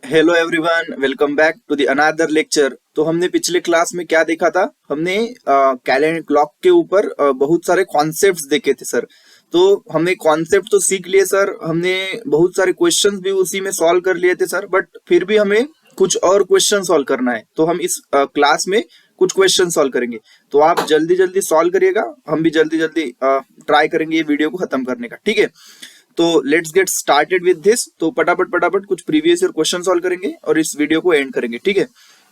Hello everyone, welcome back to the another lecture. तो हमने पिछले क्लास में क्या देखा था? हमने कैलेंडर क्लॉक के ऊपर बहुत सारे कॉन्सेप्ट्स देखे थे सर। तो हमने कॉन्सेप्ट तो सीख लिए सर, हमने बहुत सारे क्वेश्चंस भी उसी में सॉल्व कर लिए थे सर, बट फिर भी हमें कुछ और क्वेश्चन सॉल्व करना है। तो हम इस क्लास में कुछ क्वेश्चन सॉल्व करेंगे। तो आप जल्दी जल्दी सॉल्व करिएगा, हम भी जल्दी जल्दी ट्राई करेंगे ये वीडियो को खत्म करने का, ठीक है? तो let's get started with this. तो फटाफट फटाफट कुछ प्रीवियस ईयर क्वेश्चन सॉल्व करेंगे और इस वीडियो को एंड करेंगे, ठीक है?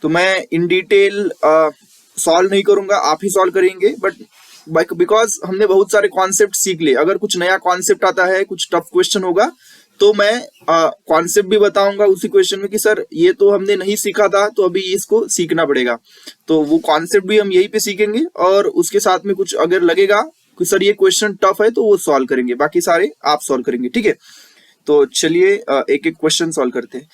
तो मैं इन डिटेल सॉल्व नहीं करूंगा, आप ही सॉल्व करेंगे, बट बिकॉज हमने बहुत सारे कॉन्सेप्ट सीख लिए। अगर कुछ नया कॉन्सेप्ट आता है, कुछ टफ क्वेश्चन होगा, तो मैं कॉन्सेप्ट भी बताऊंगा उसी क्वेश्चन में कि सर ये तो हमने नहीं सीखा था, तो अभी इसको सीखना पड़ेगा। तो वो कॉन्सेप्ट भी हम यहीं पे सीखेंगे और उसके साथ में कुछ अगर लगेगा कि सर ये क्वेश्चन टफ है, तो वो सॉल्व करेंगे, बाकी सारे आप सॉल्व करेंगे, ठीक है? तो चलिए एक एक क्वेश्चन सॉल्व करते हैं।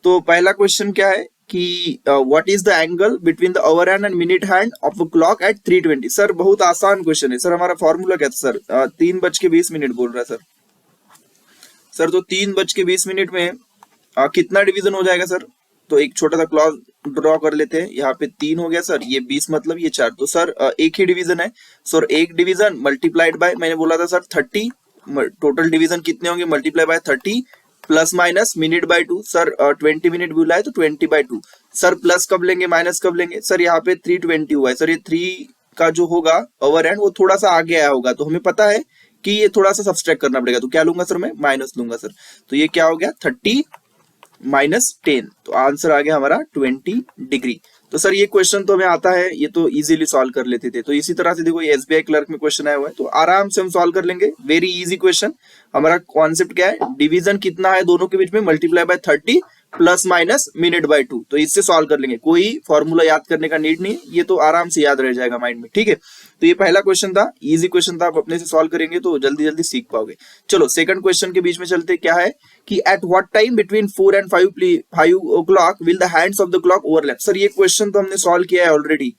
तो पहला क्वेश्चन क्या है कि what is the angle between the hour hand and minute hand of a clock at 3:20? Sir बहुत आसान क्वेश्चन है सर। हमारा फॉर्मूला क्या था सर? 3:20 बोल रहा है सर। तो 3:20 में कितना डिवीजन हो जाएगा सर? तो एक छोटा सा क्लॉज ड्रॉ कर लेते हैं। यहाँ पे 3 हो गया सर, ये 20 मतलब ये 4। तो सर एक ही डिवीजन है सर। एक डिवीजन मल्टीप्लाइड बाय, मैंने बोला था सर 30। टोटल डिवीजन कितने होंगे? Multiply by 30 plus minus minute by 2। Sir 20 minute बोला है तो 20/2। सर प्लस कब लेंगे, माइनस कब लेंगे? सर यहाँ पे 320 हुआ है सर। ये 3 का जो होगा ओवर एंड, वो थोड़ा सा आगे आया होगा, तो हमें पता है कि ये थोड़ा सा सब्सट्रैक्ट करना पड़ेगा। तो क्या लूंगा सर? मैं माइनस लूंगा सर। तो ये क्या हो गया? 30 माइनस 10। तो आंसर आ गया हमारा 20 डिग्री। तो सर ये क्वेश्चन तो हमें आता है, ये तो इजीली सॉल्व कर लेते थे। तो इसी तरह से देखो, ये एसबीआई क्लर्क में क्वेश्चन आया हुआ है, तो आराम से हम सॉल्व कर लेंगे। Very easy question. हमारा कॉन्सेप्ट क्या है? डिवीजन कितना है दोनों के बीच में, multiply by 30 plus minus minute by 2। तो इससे सॉल्व कर लेंगे, कोई फॉर्मूला याद करने का नीड नहीं, ये तो आराम से याद रह जाएगा माइंड में, ठीक है? तो ये पहला क्वेश्चन था, इजी क्वेश्चन था। आप अपने से सॉल्व करेंगे तो जल्दी जल्दी सीख पाओगे। चलो सेकंड क्वेश्चन के बीच में चलते। क्या है कि eight what time between 4 and 5 o'clock will the hands of the clock overlap? Sir ये क्वेश्चन तो हमने सॉल्व किया है ऑलरेडी,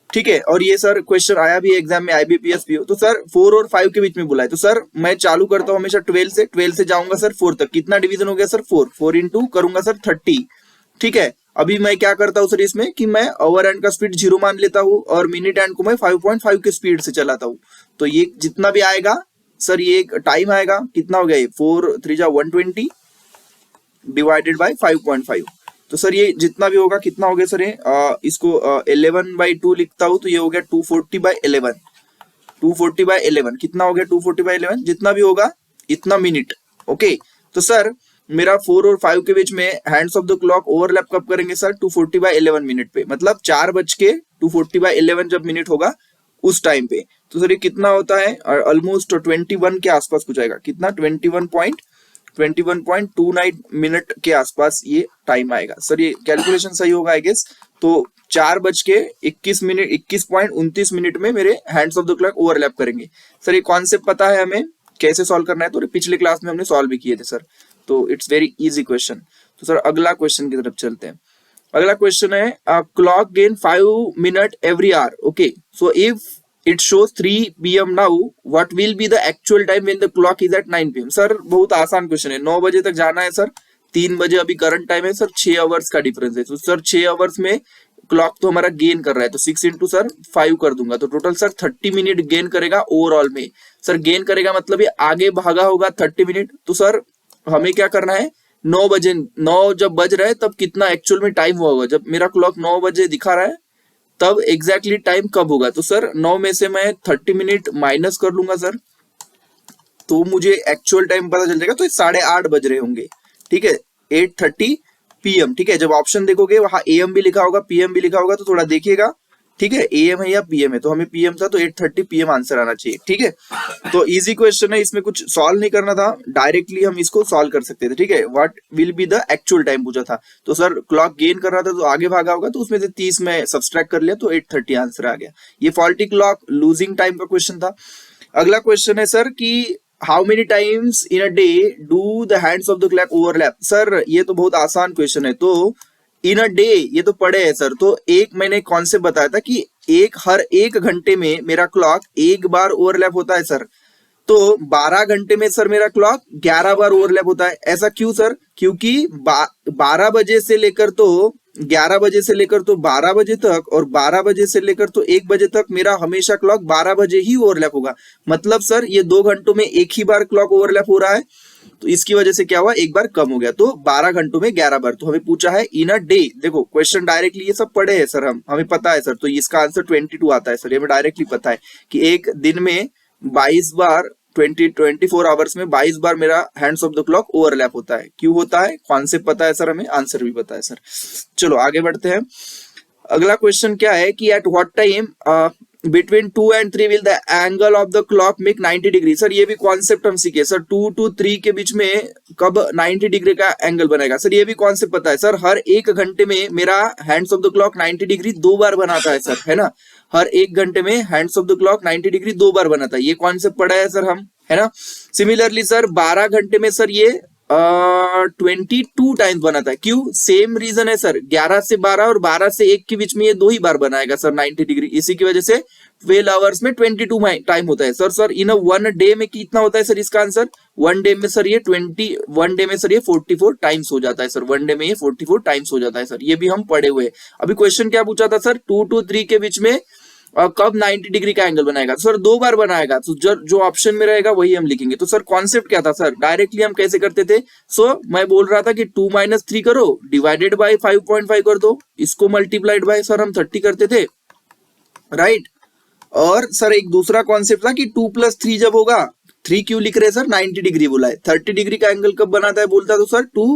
ठीक है? और ये सर क्वेश्चन आया भी एग्जाम में, आईबीपीएस भी हो। तो सर 4 और 5 के बीच में बोला है, तो सर मैं चालू करता हूं हमेशा 12 से जाऊंगा सर 4 तक। कितना डिवीजन हो गया सर? 4 इंटू करूंगा सर 30, ठीक है? अभी मैं क्या करता हूं सर इसमें कि मैं ओवर एंड का स्पीड 0 मान लेता हूं और मिनट एंड को मैं 5.5 की स्पीड से चलाता हूं। तो ये जितना भी आएगा सर, ये टाइम आएगा कितना हो गया? ये 4 3 जा 120 डिवाइडेड बाय 5.5। तो सर ये जितना भी होगा कितना हो गया सर? ये इसको 11/2 लिखता हूं, तो ये हो गया 240/11। 240/11 कितना हो गया? 240/11 जितना भी होगा इतना मिनट, ओके? तो सर मेरा 4 और 5 के बीच में hands of the clock overlap कब करेंगे सर? 240/11 मिनट पे, मतलब 4 बज के 240/11 जब मिनट होगा उस टाइम पे। तो सर ये कितना होता है? ऑलमोस्ट 21 के आसपास कुछ आएगा। कितना? 21.29 मिनट के आसपास ये टाइम आएगा सर। ये कैलकुलेशन सही होगा आई गेस। तो 4 बज के 21.29 मिनट में मेरे hands of the clock overlap करेंगे। सर ये कॉन्सेप्ट पता है हमें कैसे सॉल्व करना है, तो पिछले क्लास में हमने सॉल्व भी किए थे सर। तो इट्स वेरी इजी क्वेश्चन। तो सर अगला क्वेश्चन की तरफ चलते हैं। अगला क्वेश्चन है clock gain 5 minute every our, okay? So if it shows 3 PM now, what will be the actual time when the clock is at 9 PM? Sir बहुत आसान क्वेश्चन है। 9 बजे तक जाना है सर, 3 बजे अभी करंट टाइम है सर, 6 आवर्स का डिफरेंस है। तो सर 6 आवर्स में क्लॉक तो हमारा गेन कर रहा है, तो 6 इंटू सर 5 कर दूंगा, तो टोटल सर 30 मिनट गेन करेगा ओवरऑल में। सर गेन करेगा मतलब ये आगे भागा होगा 30 मिनट। तो सर हमें क्या करना है? 9 जब बज रहा है तब कितना एक्चुअल में टाइम हुआ होगा? जब मेरा क्लॉक 9 बजे दिखा रहा है तब एग्जैक्टली टाइम कब होगा? तो सर 9 में से मैं 30 मिनट माइनस कर लूंगा सर, तो मुझे एक्चुअल टाइम पता चल जाएगा। तो 8:30 बज रहे होंगे, ठीक है? 8:30 PM, ठीक है? जब ऑप्शन देखोगे वहां AM भी लिखा होगा, PM भी लिखा होगा, तो थोड़ा देखिएगा, ठीक है? AM है या PM है? तो हमें PM था, तो 8:30 PM आंसर आना चाहिए, ठीक है? तो इजी क्वेश्चन है, इसमें कुछ सॉल्व नहीं करना था, डायरेक्टली हम इसको सॉल्व कर सकते थे, ठीक है? What will be the actual time पूछा था, तो सर क्लॉक गेन कर रहा था तो आगे भागा होगा, तो उसमें से 30 में सब्सट्रैक्ट कर लिया, तो 8:30 आंसर आ गया। ये फॉल्टी क्लॉक लूजिंग टाइम का क्वेश्चन था। अगला क्वेश्चन है सर कि how many times in a day do the hands of the clock overlap? Sir ये तो बहुत आसान क्वेश्चन है। तो इन अ डे ये तो पढ़े है सर। तो एक मैंने कॉन्सेप्ट बताया था कि हर एक घंटे में मेरा क्लॉक एक बार ओवरलैप होता है सर। तो 12 घंटे में सर मेरा क्लॉक 11 बार ओवरलैप होता है। ऐसा क्यों सर? क्योंकि 12 बजे से लेकर तो 11 बजे से लेकर तो 12 बजे तक और 12 बजे से लेकर तो 1 बजे तक मेरा हमेशा क्लॉक 12 बजे ही ओवरलैप होगा। मतलब सर ये 2 घंटों में एक ही बार क्लॉक ओवरलैप हो रहा है, तो इसकी वजह से क्या हुआ, एक बार कम हो गया। तो 12 घंटों में 11 बार। तो हमें पूछा है इन अ डे। देखो क्वेश्चन डायरेक्टली ये सब पढ़े हैं सर, हमें पता है सर। तो इसका आंसर 22 आता है सर, ये हमें डायरेक्टली पता है कि एक दिन में 22 बार 24 आवर्स में 22 बार मेरा hands of the clock overlap होता है। क्यों होता है? कॉन्सेप्ट पता है सर, हमें आंसर भी पता है सर। चलो आगे बढ़ते हैं। अगला क्वेश्चन क्या है कि eight what time between 2 and 3 will the angle of the clock make 90 degree. Sir ये भी कॉन्सेप्ट हम सीखे सर, 2 to 3 के बीच में कब 90 डिग्री का एंगल बनेगा। सर ये भी कॉन्सेप्ट पता है सर, हर 1 घंटे में मेरा hands of the clock 90 degree 2 बार बनाता है सर, है ना। हर 1 घंटे में hands of the clock 90 degree 2 बार बनाता है, ये कॉन्सेप्ट पढ़ा है सर हम, है ना। सिमिलरली सर 12 घंटे में सर ये 22 टाइम्स बनाता है। क्यों? सेम रीजन है सर, 11 से 12 और 12 से 1 के बीच में ये 2 ही बार बनाएगा सर 90 डिग्री। इसी की वजह से 12 आवर्स में 22 टाइम होता है sir. Sir in one day में कितना होता है सर इसका आंसर? 1 डे में सर ये 1 डे में सर ये 44 टाइम्स हो जाता है सर, 1 डे में ये 44 टाइम्स हो जाता है सर। ये भी हम पढ़े हुए। अभी क्वेश्चन क्या पूछा था सर? 2 to 3 के बीच में कब 90 डिग्री का एंगल बनाएगा? सर 2 बार बनाएगा, तो जो ऑप्शन में रहेगा वही हम लिखेंगे। तो सर कॉन्सेप्ट क्या था सर? डायरेक्टली हम कैसे करते थे? मैं बोल रहा था कि 2 - 3 करो, डिवाइडेड बाय 5.5 कर दो, इसको मल्टीप्लाइड बाय सर हम 30 करते थे, राइट। और सर एक दूसरा कॉन्सेप्ट था कि 2 + 3 जब होगा, 3 क्यों लिख रहे हैं सर? 90 डिग्री बोला है। 30 डिग्री का एंगल कब बनाता है बोलता, तो सर 2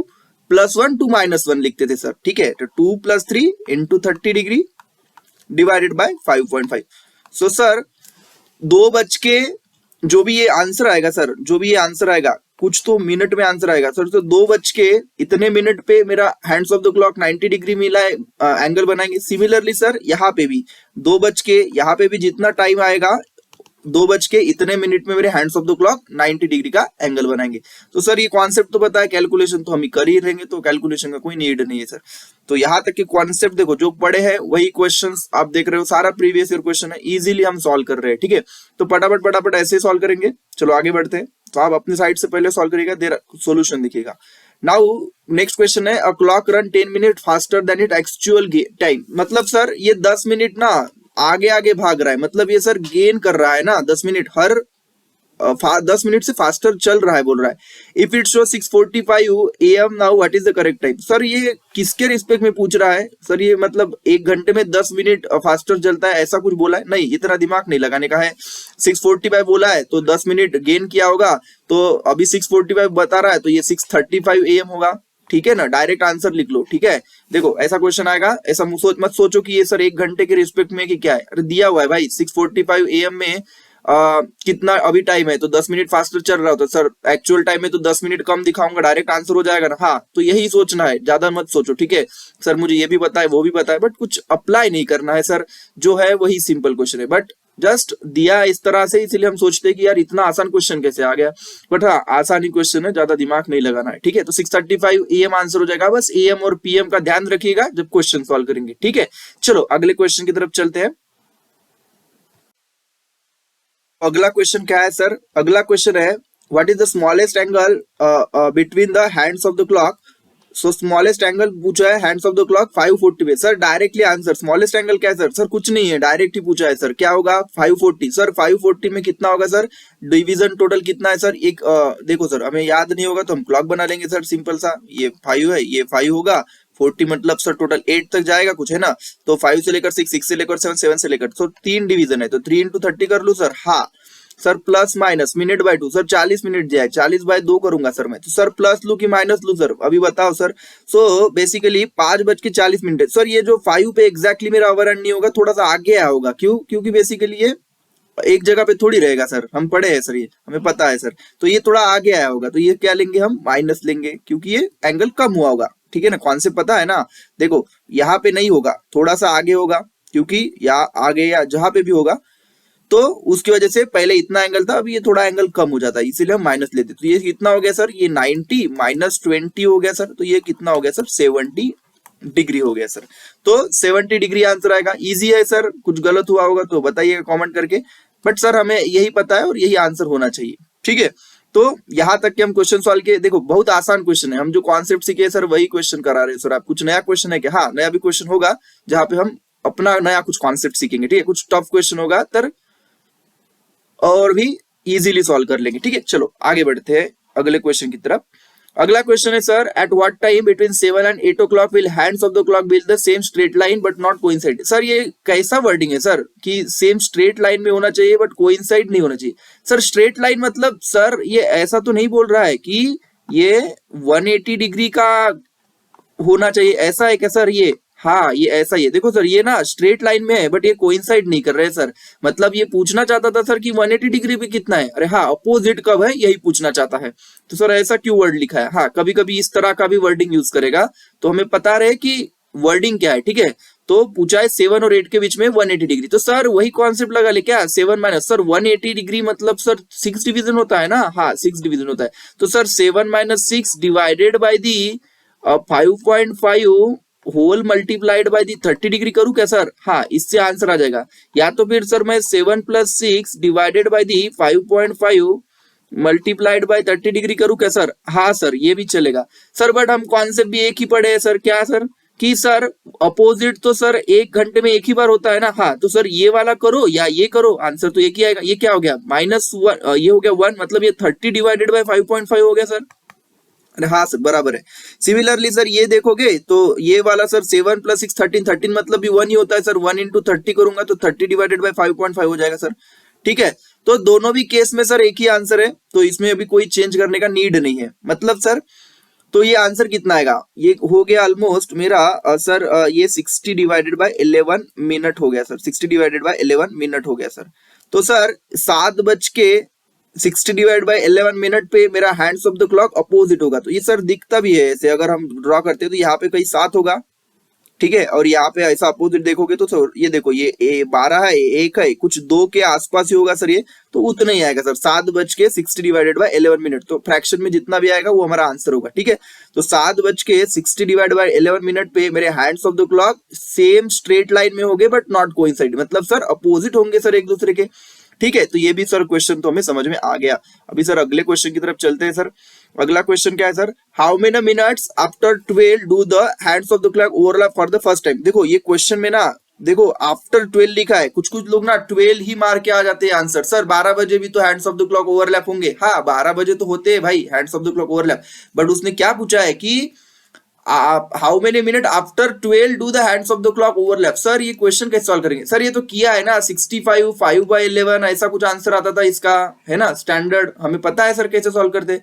+ 1 2 - 1 लिखते थे सर, ठीक है। तो 2 + 3 × 30 degree divided by 5.5। So sir 2 बज के जो भी ये आंसर आएगा सर, जो भी ये आंसर आएगा, कुछ तो मिनट में आंसर आएगा सर। तो 2 बज के इतने मिनट पे मेरा hands of the clock 90 degree मिला है, एंगल बनाएंगे। सिमिलरली सर यहाँ पे भी 2 बज के, यहाँ पे भी जितना टाइम आएगा 2 बज के इतने मिनट में मेरे hands of the clock 90 degree का एंगल बनाएंगे। तो सर ये कॉन्सेप्ट तो पता है, कैलकुलेशन तो हम ही कर ही रहेंगे, तो कैलकुलेशन का कोई नीड नहीं है सर। तो यहाँ तक के कॉन्सेप्ट देखो, जो पढ़े हैं वही क्वेश्चंस आप देख रहे हो, सारा प्रीवियस ईयर क्वेश्चन है, इजीली हम सॉल्व कर रहे हैं, ठीक है। तो फटाफट ऐसे सॉल्व करेंगे। चलो आगे बढ़ते हैं। तो आप अपनी साइड से पहले सॉल्व करिएगा, देर सोल्यूशन दिखेगा। नाउ नेक्स्ट क्वेश्चन है, a clock run 10 minute faster than it actual time. मतलब सर ये 10 मिनट ना आगे आगे भाग रहा है, मतलब ये सर गेन कर रहा है ना 10 मिनट, हर 10 मिनट से फास्टर चल रहा है बोल रहा है। If it show 6:45 AM now what is the correct time. Sir ये किसके रिस्पेक्ट में पूछ रहा है सर? ये मतलब 1 घंटे में 10 मिनट फास्टर चलता है ऐसा कुछ बोला है? नहीं, इतना दिमाग नहीं लगाने का है। 6:45 बोला है तो 10 मिनट गेन किया होगा, तो अभी 6:45 बता रहा है तो ये 6:35 AM होगा, ठीक है ना। डायरेक्ट आंसर लिख लो, ठीक है। देखो ऐसा क्वेश्चन आएगा, ऐसा मत सोचो कि ये सर 1 घंटे के रिस्पेक्ट में कि क्या है। अरे दिया हुआ है भाई 6:45 AM में कितना अभी टाइम है, तो 10 मिनट फास्टर चल रहा होता है सर। एक्चुअल टाइम में तो 10 मिनट कम दिखाऊंगा, डायरेक्ट आंसर हो जाएगा ना। हाँ, तो यही सोचना है, ज्यादा मत सोचो, ठीक है। सर मुझे ये भी पता है वो भी पता है, बट कुछ अप्लाई नहीं करना है सर, जो है वही सिंपल क्वेश्चन है। बट जस्ट दिया इस तरह से, इसलिए हम सोचते हैं कि यार इतना आसान क्वेश्चन कैसे आ गया। बट हाँ, आसान ही क्वेश्चन है, ज्यादा दिमाग नहीं लगाना है, ठीक है। तो 6:35 AM आंसर हो जाएगा। बस AM और PM का ध्यान रखिएगा जब क्वेश्चन सॉल्व करेंगे, ठीक है। चलो अगले क्वेश्चन की तरफ चलते हैं। अगला क्वेश्चन क्या है सर? अगला क्वेश्चन है, what is the smallest angle between the hands of the clock. So smallest angle पूछा है हैंड्स ऑफ द क्लॉक 540 पे। Sir directly answer, smallest angle क्या है सर? सर कुछ नहीं है, डायरेक्ट ही पूछा है सर। क्या होगा? 540। सर 540 में कितना होगा सर? डिवीजन टोटल कितना है सर? एक देखो सर, हमें याद नहीं होगा तो हम क्लॉक बना लेंगे सर, सिंपल सा। ये 5 है, ये 5 होगा, 40 मतलब सर टोटल 8 तक जाएगा कुछ, है ना। तो 5 से लेकर 6, 6 से लेकर 7, 7 से लेकर, तो 3 डिवीजन है, तो 3 × 30 कर लू सर। हाँ sir, plus minus minute by 2 sir 40 minute जाए, 40 बाय 2 करूंगा सर मैं। तो सर प्लस लू कि माइनस लू सर, अभी बताओ सर। So basically 5:40 sir. ये जो 5 पे एग्जैक्टली मेरा ओवररन नहीं होगा, थोड़ा सा आगे आया होगा। क्यों? क्योंकि बेसिकली ये एक जगह पे थोड़ी रहेगा सर, हम पढ़े हैं सर, ये हमें पता है सर। तो ये थोड़ा आगे आया होगा, तो ये क्या लेंगे हम? माइनस लेंगे, क्योंकि ये एंगल कम हुआ होगा, ठीक है ना। कॉन्सेप्ट पता है ना। देखो यहाँ पे नहीं होगा, थोड़ा सा आगे होगा, क्योंकि यहाँ आगे या जहां पे भी होगा तो उसकी वजह से पहले इतना एंगल था, अभी ये थोड़ा एंगल कम हो जाता है, इसीलिए हम माइनस लेते। तो ये कितना हो गया सर? ये 90 - 20 हो गया सर। तो ये कितना हो गया सर? 70 डिग्री हो गया सर। तो 70 डिग्री आंसर आएगा। इजी है सर, कुछ गलत हुआ होगा तो बताइए कमेंट करके। बट सर हमें यही पता है और यही आंसर होना चाहिए। ठीक है, तो यहां तक के हम क्वेश्चन सॉल्व किए। देखो बहुत आसान क्वेश्चन है, हम जो कॉन्सेप्ट सीखे सर वही क्वेश्चन करा रहे हैं सर। आप कुछ नया क्वेश्चन है क्या? हाँ, नया भी क्वेश्चन होगा जहां पे हम अपना नया कुछ कॉन्सेप्ट सीखेंगे। ठीक है, कुछ टफ क्वेश्चन होगा तर और भी इजीली सॉल्व कर लेंगे। ठीक है, चलो आगे बढ़ते हैं अगले क्वेश्चन की तरफ। अगला क्वेश्चन है sir, eight what time between 7 and 8 o'clock will hands of the clock be the same straight line but not coincide? Sir ये कैसा वर्डिंग है सर कि सेम स्ट्रेट लाइन में होना चाहिए बट कोइंसाइड नहीं होना चाहिए? सर स्ट्रेट लाइन मतलब सर ये ऐसा तो नहीं बोल रहा है कि ये 180 डिग्री का होना चाहिए, ऐसा है क्या सर ये? हाँ ये ऐसा ही है। देखो सर ये ना स्ट्रेट लाइन में है बट ये कोइंसाइड नहीं कर रहे सर। मतलब ये पूछना चाहता था सर कि 180 डिग्री पे कितना है, अरे हाँ अपोजिट कब है यही पूछना चाहता है। तो सर ऐसा क्यों वर्ड लिखा है? हाँ कभी कभी इस तरह का भी वर्डिंग यूज करेगा तो हमें पता रहे कि वर्डिंग क्या है। ठीक है, तो पूछा है 7 और 8 के बीच में 180 डिग्री, तो सर वही कॉन्सेप्ट लगा ले क्या? 7 माइनस सर 180 डिग्री मतलब सर 6 डिवीजन होता है ना? हाँ 6 डिवीजन होता है। तो sir 7 minus 6 divided by the 5.5 whole multiplied by the 30 degree करूं क्या सर? हाँ इससे आंसर आ जाएगा। या तो फिर सर मैं 7 + 6 divided by the 5.5 multiplied by 30 degree करूं क्या सर? हाँ सर ये भी चलेगा सर। बट हम कॉन्सेप्ट भी एक ही पढ़े हैं सर, क्या सर कि सर अपोजिट तो सर 1 घंटे में एक ही बार होता है ना? हाँ तो सर ये वाला करो या ये करो, आंसर तो एक ही आएगा। ये क्या हो गया? -1, ये हो गया 1, मतलब ये 30 डिवाइडेड बाय 5.5 हो गया सर। अरे हाँ सर बराबर है। सिमिलरली सर ये देखोगे तो ये वाला सर 7 + 6 13, 13 मतलब भी 1 ही होता है सर। 1 × 30 करूंगा तो 30 डिवाइडेड बाय 5.5 हो जाएगा सर। ठीक है, तो दोनों भी केस में सर एक ही आंसर है, तो इसमें अभी कोई चेंज करने का नीड नहीं है। मतलब सर तो ये आंसर कितना आएगा? ये हो गया ऑलमोस्ट मेरा सर ये 60 डिवाइडेड बाय 11 मिनट हो गया सर। 60 डिवाइडेड बाय 11 मिनट हो गया सर। तो सर 7:60 डिवाइड बाय 11 मिनट पे मेरा hands of the clock opposite होगा। तो ये सर दिखता भी है ऐसे, अगर हम ड्रॉ करते हैं तो यहाँ पे कहीं 7 होगा। ठीक है, और यहाँ पे ऐसा अपोजिट देखोगे तो सर ये देखो ये 12 है, 1 है, कुछ 2 के आसपास ही होगा सर ये, तो उतना ही आएगा सर। 7:60 डिवाइडेड बाय 11 मिनट, तो फ्रैक्शन में जितना भी आएगा वो हमारा आंसर होगा। ठीक है, तो 7:60 डिवाइड बाय 11 मिनट पे मेरे hands of the clock same straight line में होंगे बट नॉट कोइंसाइड, मतलब सर अपोजिट होंगे सर एक दूसरे के। ठीक है, तो ये भी सर क्वेश्चन तो हमें समझ में आ गया। अभी सर अगले क्वेश्चन की तरफ चलते हैं सर। अगला क्वेश्चन क्या है sir? How many minutes after 12 do the hands of the clock overlap for the first time? देखो ये क्वेश्चन में ना देखो आफ्टर 12 लिखा है, कुछ कुछ लोग ना 12 ही मार के आ जाते हैं आंसर। सर 12 बजे भी तो hands of the clock overlap होंगे। हाँ 12 बजे तो होते हैं भाई hands of the clock overlap, but उसने क्या पूछा है कि how many minute after 12 do the hands of the clock overlap? Sir ये क्वेश्चन कैसे सॉल्व करेंगे? सर ये तो किया है ना 65 5/11 ऐसा कुछ आंसर आता था इसका, है ना स्टैंडर्ड, हमें पता है सर कैसे सॉल्व करते।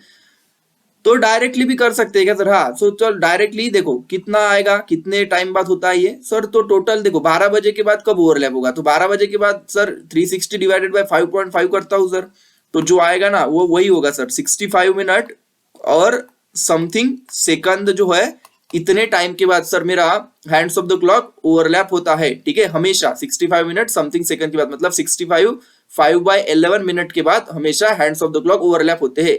तो डायरेक्टली भी कर सकते हैं क्या सर? हाँ सो चल डायरेक्टली देखो कितना आएगा, कितने टाइम बाद होता है ये सर। तो टोटल देखो 12 बजे के बाद कब ओवरलैप होगा? तो 12 बजे के बाद सर 360 डिवाइडेड बाय 5.5 करता हूँ सर, तो जो आएगा ना वो वही होगा सर 65 मिनट और समथिंग सेकंड जो है, इतने टाइम के बाद सर मेरा hands of the clock overlap होता है। ठीक है, हमेशा 65 मिनट समथिंग सेकंड के बाद, मतलब 65 5/11 मिनट के बाद हमेशा hands of the clock overlap होते हैं।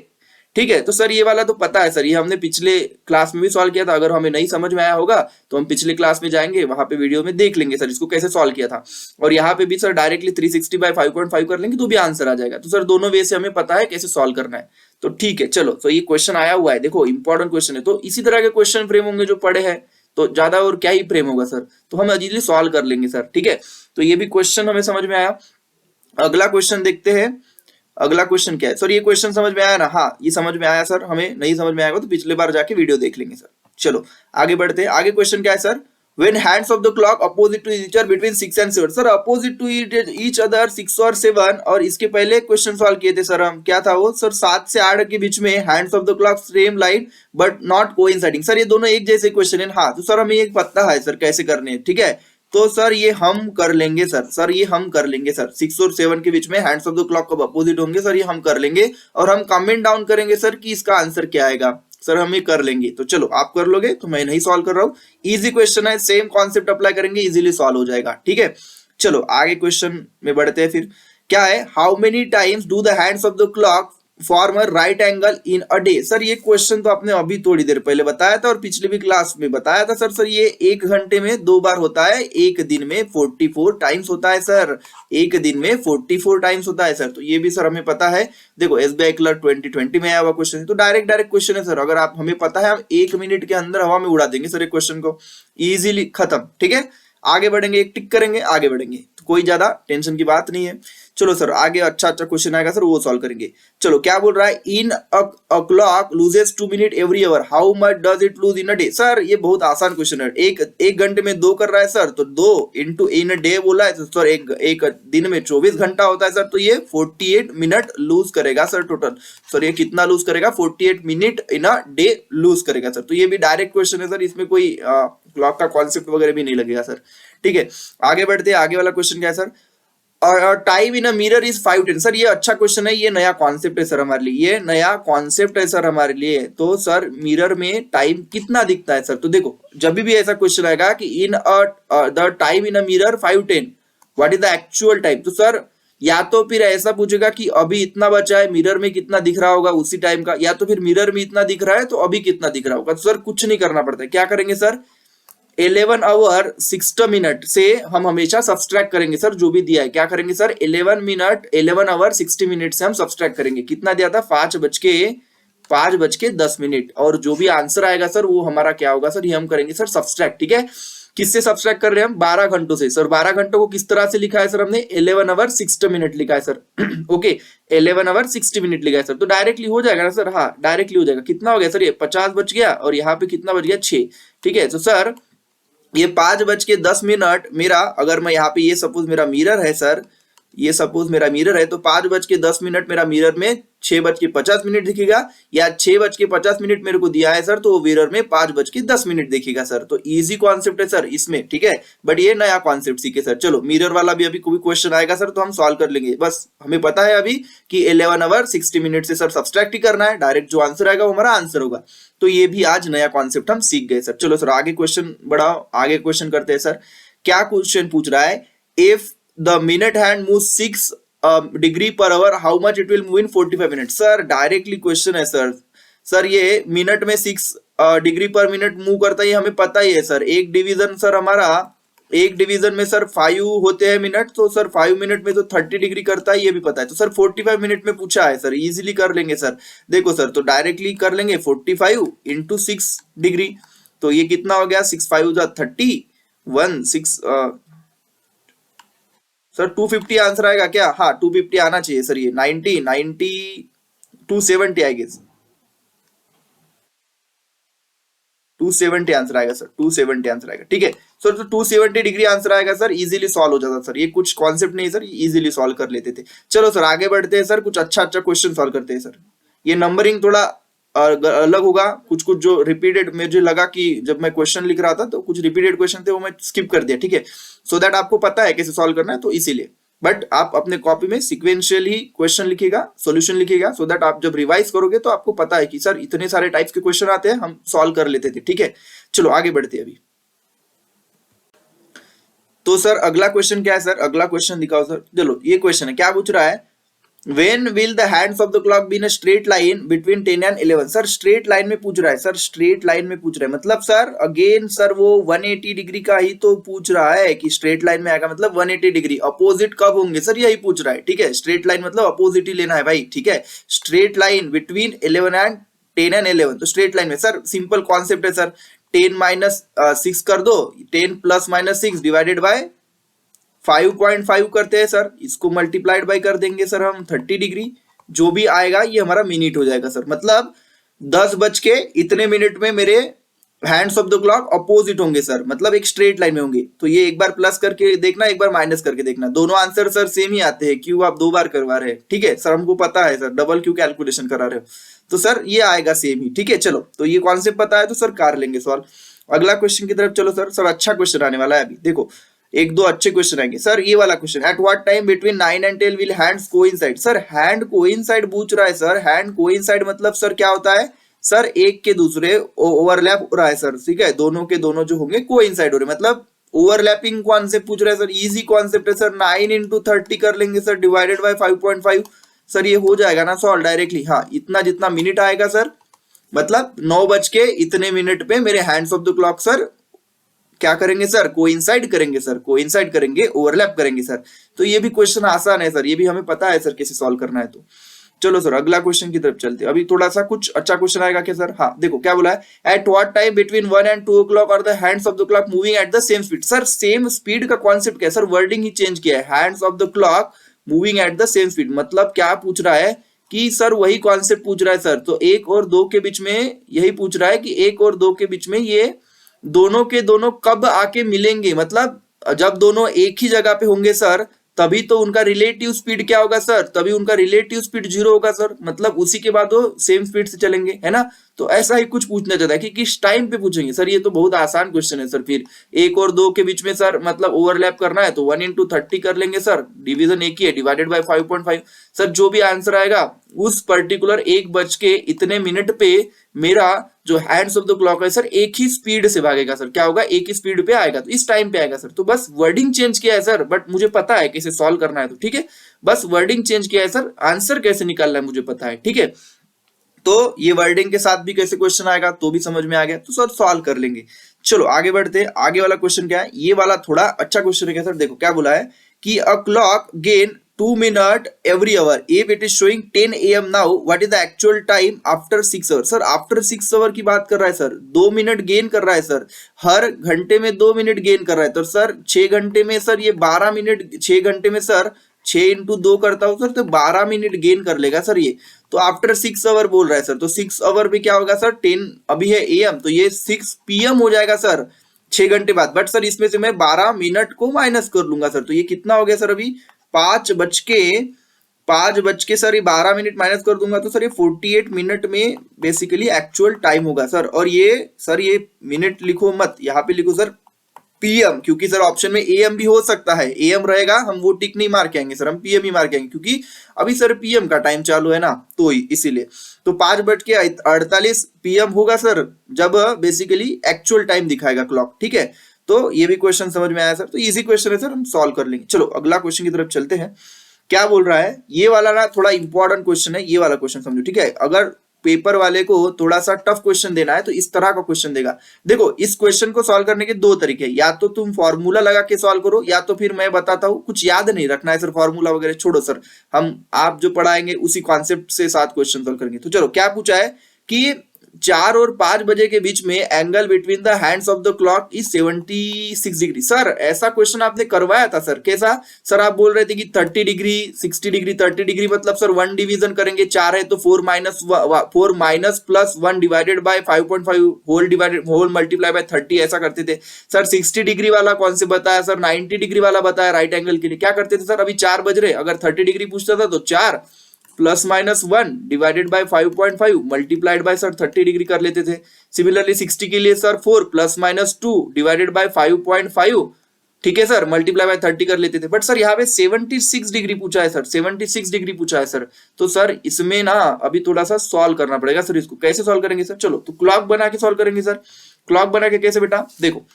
ठीक है, तो सर ये वाला तो पता है सर, ये हमने पिछले क्लास में भी सॉल्व किया था। अगर हमें नहीं समझ में आया होगा तो हम पिछले क्लास में जाएंगे, वहां पे वीडियो में देख लेंगे सर इसको कैसे सॉल्व किया था। और यहाँ पे भी सर डायरेक्टली 360 बाय 5.5 कर लेंगे तो भी आंसर आ जाएगा। तो सर दोनों वे से हमें पता है कैसे सॉल्व करना है। तो ठीक है चलो, तो ये क्वेश्चन आया हुआ है, देखो इंपॉर्टेंट क्वेश्चन है। तो इसी तरह के क्वेश्चन फ्रेम होंगे जो पढ़े हैं, तो ज्यादा और क्या ही फ्रेम होगा सर, तो हम इजीली सॉल्व कर लेंगे सर। ठीक है, तो ये भी क्वेश्चन हमें समझ में आया। अगला क्वेश्चन देखते हैं। अगला क्वेश्चन क्या है सर? ये क्वेश्चन समझ में आया ना? हाँ ये समझ में आया सर। हमें नहीं समझ में आएगा तो पिछले बार जाके वीडियो देख लेंगे सर। चलो आगे बढ़ते हैं। आगे क्वेश्चन क्या है sir? When hands of the clock opposite to each other between 6 and 7, sir opposite to each other 6 और 7, और इसके पहले क्वेश्चन सॉल्व किए थे सर हम, क्या था वो सर? 7 से 8 के बीच में hands of the clock same line but not coinciding. Sir ये दोनों एक जैसे क्वेश्चन है। हाँ तो सर हमें ये पता है सर कैसे करने हैं। ठीक है, तो सर ये हम कर लेंगे सर ये हम कर लेंगे सर। 6 और 7 के बीच में हैंड्स ऑफ द क्लॉक कब अपोजिट होंगे सर, ये हम कर लेंगे और हम कमेंट डाउन करेंगे सर कि इसका आंसर क्या आएगा। सर हम ये कर लेंगे, तो चलो आप कर लोगे तो मैं नहीं सॉल्व कर रहा हूँ। इजी क्वेश्चन है, सेम कॉन्सेप्ट अप्लाई करेंगे, इजीली सॉल्व हो जाएगा। ठीक है, चलो आगे क्वेश्चन में बढ़ते हैं। फिर क्या है? How many times do the hands of the clock form a right angle in a day. Sir ये क्वेश्चन तो आपने अभी थोड़ी देर पहले बताया था और पिछली भी क्लास में बताया था सर। सर ये 1 घंटे में 2 बार होता है, एक दिन में 44 टाइम्स होता है सर, एक दिन में 44 टाइम्स होता है सर। तो ये भी सर हमें पता है। देखो एसबीआई क्लर्क 2020 में आया हुआ क्वेश्चन है, तो डायरेक्ट क्वेश्चन है सर। अगर आप हमें पता है हम 1 मिनट के अंदर हवा में उड़ा देंगे सर एक क्वेश्चन को, इजीली खत्म। ठीक है, आगे बढ़ेंगे, एक टिक करेंगे, आगे बढ़ेंगे, तो कोई ज्यादा टेंशन की बात नहीं है। चलो सर आगे अच्छा क्वेश्चन आएगा सर, वो सॉल्व करेंगे। चलो क्या बोल रहा है, in a clock loses 2 minute every hour, how much does it lose in a day. Sir ये बहुत आसान क्वेश्चन है। एक घंटे में 2 कर रहा है सर, तो 2 इंटू इन अ डे बोला है, तो सर एक दिन में 24 घंटा होता है सर, तो ये 48 मिनट लूज करेगा सर टोटल। सर ये कितना लूज करेगा, 48 minute in a day lose करेगा सर। तो ये भी डायरेक्ट क्वेश्चन है सर, इसमें कोई क्लॉक का कॉन्सेप्ट वगैरह भी नहीं लगेगा सर। ठीक है, आगे बढ़ते हैं। आगे वाला क्वेश्चन क्या है sir, time in a mirror is 5:10। Sir ये अच्छा क्वेश्चन है, ये नया कॉन्सेप्ट है सर हमारे लिए, ये नया कॉन्सेप्ट है सर हमारे लिए। तो सर मिरर में टाइम कितना दिखता है सर, तो देखो जब भी ऐसा क्वेश्चन आएगा कि in the time in a mirror 5:10 what is the actual time, तो सर या तो फिर ऐसा पूछेगा कि अभी इतना बचा है, मिरर में कितना दिख रहा होगा उसी टाइम का, या तो फिर मिरर में इतना दिख रहा है तो अभी कितना दिख रहा होगा। तो सर कुछ नहीं करना पड़ता है, क्या करेंगे सर, 11 आवर 60 मिनट से हम हमेशा सब्सट्रैक्ट करेंगे सर, जो भी दिया है। क्या करेंगे सर, 11 आवर 60 मिनट से हम सब्सट्रैक्ट करेंगे। कितना दिया था, 5:10, और जो भी आंसर आएगा सर वो हमारा क्या होगा सर, ये हम करेंगे सर सब्सट्रैक्ट। ठीक है, किससे सब्सट्रैक्ट कर रहे हैं हम, 12 घंटों से। सर 12 घंटों को किस तरह से लिखा है सर हमने, 11 आवर 60 मिनट लिखा है सर। ओके 11 आवर 60 मिनट लिखा है सर, तो डायरेक्टली हो जाएगा ना सर। हाँ डायरेक्टली हो जाएगा। कितना हो गया सर, ये 50 बच गया, और यहाँ पे कितना बच गया, 6। ठीक है, तो सर ये 5:10 मेरा, अगर मैं यहाँ पे, ये सपोज मेरा मिरर है सर, ये सपोज मेरा मिरर है, तो 5:10 मेरा मिरर में 6:50 दिखेगा, या 6:50 मेरे को दिया है सर, तो मिरर में 5:10 दिखेगा सर। तो इजी कॉन्सेप्ट है सर इसमें। ठीक है, बट ये नया कॉन्सेप्ट सीखे सर। चलो मिरर वाला भी अभी कोई क्वेश्चन आएगा सर तो हम सॉल्व कर लेंगे। बस हमें पता है अभी कि 11 आवर 60 मिनट से सर सब्सट्रैक्ट ही करना है, डायरेक्ट जो आंसर आएगा वो हमारा आंसर होगा। तो ये भी आज नया कॉन्सेप्ट हम सीख गए सर। चलो सर आगे क्वेश्चन बढ़ाओ, आगे क्वेश्चन करते हैं सर। क्या क्वेश्चन पूछ रहा है, if the minute hand move 6 degree per hour, how much it will move in 45 minute. Sir directly question है सर। सर ये मिनट में 6 डिग्री पर मिनट मूव करता है, ये हमें पता ही है सर। एक डिवीजन सर हमारा, एक डिवीजन में सर 5 होते हैं मिनट, तो सर 5 मिनट में तो 30 डिग्री करता है, ये भी पता है। तो सर 45 मिनट में पूछा है सर, इजीली कर लेंगे सर। देखो सर, तो डायरेक्टली कर लेंगे 45 इंटू 6 डिग्री, तो ये कितना हो गया, 6 5 31 6 सर 250 आंसर आएगा क्या, हाँ 250 आना चाहिए सर। ये 90 270 आई गेस, 270 आंसर आएगा सर, 270 आंसर आएगा। ठीक है सर, तो 270 डिग्री आंसर आएगा सर, इजीली सॉल्व हो जाता सर। ये कुछ कॉन्सेप्ट नहीं सर, इजीली सॉल्व कर लेते थे। चलो सर आगे बढ़ते हैं सर, कुछ अच्छा क्वेश्चन सॉल्व करते हैं सर। ये नंबरिंग थोड़ा अलग होगा, कुछ कुछ जो रिपीटेड मुझे लगा कि जब मैं क्वेश्चन लिख रहा था तो कुछ रिपीटेड क्वेश्चन थे, वो मैं स्किप कर दिया। ठीक है, सो दैट आपको पता है कैसे सॉल्व करना है, तो इसीलिए। बट आप अपने कॉपी में सिक्वेंशियल ही क्वेश्चन लिखिएगा, सॉल्यूशन लिखिएगा, सो दैट आप जब रिवाइज करोगे तो आपको पता है कि सर इतने सारे टाइप्स के क्वेश्चन आते हैं, हम सॉल्व कर लेते थे। ठीक है, चलो आगे बढ़ते हैं अभी। तो सर अगला क्वेश्चन क्या है सर, अगला क्वेश्चन दिखाओ सर। चलो ये क्वेश्चन है, क्या पूछ रहा है, When will the hands of the clock be in a straight line between 10 and 11? Sir straight line में पूछ रहा है सर, स्ट्रेट लाइन में पूछ रहा है, मतलब सर अगेन सर वो 180 डिग्री का ही तो पूछ रहा है कि स्ट्रेट लाइन में आएगा, मतलब 180 डिग्री। अपोजिट कब होंगे सर, यही पूछ रहा है। ठीक है, स्ट्रेट लाइन मतलब अपोजिट ही लेना है भाई। ठीक है, स्ट्रेट लाइन बिटवीन 10 and 11, तो स्ट्रेट लाइन में सर सिंपल कॉन्सेप्ट है सर, 10 - 6 कर दो, 10 + -6 डिवाइडेड बाय 5.5 करते हैं सर, इसको मल्टीप्लाइड बाय कर देंगे सर हम 30 डिग्री, जो भी आएगा ये हमारा मिनट हो जाएगा सर। मतलब 10:00 में मेरे hands of the clock opposite होंगे सर, मतलब एक स्ट्रेट लाइन में होंगे। तो ये एक बार प्लस करके देखना, एक बार माइनस करके देखना, दोनों आंसर सर सेम ही आते हैं। क्यों आप 2 बार करवा रहे हैं, ठीक है सर, हमको पता है सर, डबल क्यों कैलकुलेशन करा रहे हो, तो सर ये आएगा सेम ही। ठीक है, चलो तो ये कॉन्सेप्ट पता है तो सर कर लेंगे सॉल्व। अगला क्वेश्चन की तरफ चलो सर। सर अच्छा क्वेश्चन आने वाला है अभी, देखो 1-2 अच्छे क्वेश्चन आएंगे सर। ये वाला question, eight what time between 9 and 10 will hands coincide. Sir hand coincide पूछ रहा है सर। हैंड कोइंसाइड मतलब सर क्या होता है सर, एक के दूसरे ओवरलैप हो रहा है सर। ठीक है, दोनों के दोनों जो होंगे कोइंसाइड हो रहे, मतलब ओवरलैपिंग कॉन्सेप्ट पूछ रहा है सर। इजी कॉन्सेप्ट है सर, 9 × 30 कर लेंगे सर, डिवाइडेड बाय 5.5, सर ये हो जाएगा ना सॉल्व डायरेक्टली। हाँ, इतना जितना मिनट आएगा सर, मतलब 9:00 पे मेरे hands of the clock sir क्या करेंगे सर, कोइंसाइड करेंगे सर, कोइंसाइड करेंगे, ओवरलैप करेंगे सर। तो ये भी क्वेश्चन आसान है सर, ये भी हमें पता है सर कैसे सॉल्व करना है। तो चलो सर अगला क्वेश्चन की तरफ चलते हैं। अभी थोड़ा सा कुछ अच्छा क्वेश्चन आएगा क्या सर? हाँ देखो क्या बोला है, at what time between 1 and 2 o'clock are the hands of the clock moving at the same speed. Sir same speed का कॉन्सेप्ट क्या है सर, वर्डिंग ही चेंज किया है, hands of the clock moving at the same speed. मतलब क्या पूछ रहा है कि सर वही कॉन्सेप्ट पूछ रहा है सर। तो 1 और 2 के बीच में यही पूछ रहा है कि 1 और 2 के बीच में ये दोनों के दोनों कब आके मिलेंगे, मतलब जब दोनों एक ही जगह पे होंगे सर तभी तो उनका रिलेटिव स्पीड क्या होगा सर, तभी उनका रिलेटिव स्पीड 0 होगा सर, मतलब उसी के बाद वो सेम स्पीड से चलेंगे, है ना। तो ऐसा ही कुछ पूछना चाहता है कि किस टाइम पे पूछेंगे सर। ये तो बहुत आसान क्वेश्चन है सर। फिर 1 और 2 के बीच में सर मतलब ओवरलैप करना है तो 1 into 30 कर लेंगे सर, डिवीजन एक ही है, डिवाइडेड बाय 5.5। सर जो भी आंसर आएगा उस पर्टिकुलर 1:00 पे मेरा जो हैंड्स ऑफ द क्लॉक है सर एक ही स्पीड से भागेगा सर। क्या होगा, एक ही स्पीड पे आएगा, तो इस टाइम पे आएगा सर। तो बस वर्डिंग चेंज किया है सर, बट मुझे पता है कैसे सॉल्व करना है। तो ठीक है, बस वर्डिंग चेंज किया है सर, आंसर कैसे निकालना है मुझे पता है। ठीक है, तो ये वर्डिंग के साथ भी कैसे क्वेश्चन आएगा तो भी समझ में आ गया, तो सर सॉल्व कर लेंगे। चलो आगे बढ़ते हैं। आगे वाला क्वेश्चन क्या है, ये वाला थोड़ा अच्छा क्वेश्चन है क्या सर। देखो क्या बोला है कि a clock gain 2 minutes every hour if it is showing 10 AM now, what is the actual time after 6 hours। Sir after 6 hour की बात कर रहा है सर, 2 मिनट गेन कर रहा है सर, हर घंटे में 2 मिनट गेन कर रहा है। तो सर 6 घंटे में सर ये 12 मिनट, 6 घंटे में सर 6 into 2 करता हूं सर तो 12 मिनट गेन कर लेगा सर ये। तो आफ्टर 6 hour बोल रहा है सर, तो 6 hour पे क्या होगा सर, 10 अभी है AM तो ये 6 PM हो जाएगा सर 6 घंटे बाद। बट सर इसमें से मैं 12 मिनट को माइनस कर लूंगा सर, तो ये कितना हो गया सर, अभी 5 बज के सर ये 12 मिनट माइनस कर दूंगा तो सर ये 48 मिनट में बेसिकली एक्चुअल टाइम होगा सर। और ये सर ये मिनट लिखो मत, यहाँ पे लिखो सर PM, क्योंकि सर ऑप्शन में AM भी हो सकता है, AM रहेगा हम वो टिक नहीं मार के आएंगे सर, हम PM ही मार के आएंगे क्योंकि अभी सर PM का टाइम चालू है ना, तो इसीलिए। तो 5:48 PM होगा सर जब बेसिकली एक्चुअल टाइम दिखाएगा क्लॉक। ठीक है, तो ये भी क्वेश्चन समझ में आया सर, तो इजी क्वेश्चन है सर, हम सॉल्व कर लेंगे। चलो अगला क्वेश्चन की तरफ चलते हैं। क्या बोल रहा है, ये वाला ना थोड़ा इंपॉर्टेंट क्वेश्चन है, ये वाला क्वेश्चन समझो। ठीक है, अगर पेपर वाले को थोड़ा सा टफ क्वेश्चन देना है तो इस तरह का क्वेश्चन देगा। देखो इस क्वेश्चन को सॉल्व करने के 2 तरीके हैं, या तो तुम फॉर्मूला लगा के सॉल्व करो या तो फिर मैं बताता हूँ, कुछ याद नहीं रखना है सर, फॉर्मूला वगैरह छोड़ो सर, हम आप जो पढ़ाएंगे उसी कॉन्सेप्ट से साथ क्वेश्चन सॉल्व करेंगे। तो चलो क्या पूछा है कि 4 और 5 बजे के बीच में angle between the hands of the clock is 76 degree. Sir ऐसा क्वेश्चन आपने करवाया था सर, कैसा सर, आप बोल रहे थे कि 30 डिग्री 60 डिग्री 30 डिग्री, मतलब सर 1 डिवीजन करेंगे, 4 है तो 4 minus plus 1 divided by 5.5 whole multiply by 30 ऐसा करते थे सर। 60 डिग्री वाला कौन से बताया सर, 90 डिग्री वाला बताया राइट एंगल के लिए। क्या करते थे सर, अभी 4 बज रहे, अगर 30 डिग्री पूछता था तो 4 plus minus 1 divided by 5.5 multiplied by sir 30 degree कर लेते थे। सिमिलरली 60 के लिए sir 4 plus minus 2 divided by 5.5, ठीक है सर, मल्टीप्लाई बाय 30 कर लेते थे। बट सर यहाँ पे 76 डिग्री पूछा है सर, 76 डिग्री पूछा है सर। तो सर इसमें ना अभी थोड़ा सा सॉल्व करना पड़ेगा सर। इसको कैसे सॉल्व करेंगे सर, चलो तो क्लॉक बना के सॉल्व करेंगे सर। क्लॉक बना के कैसे बेटा, देखो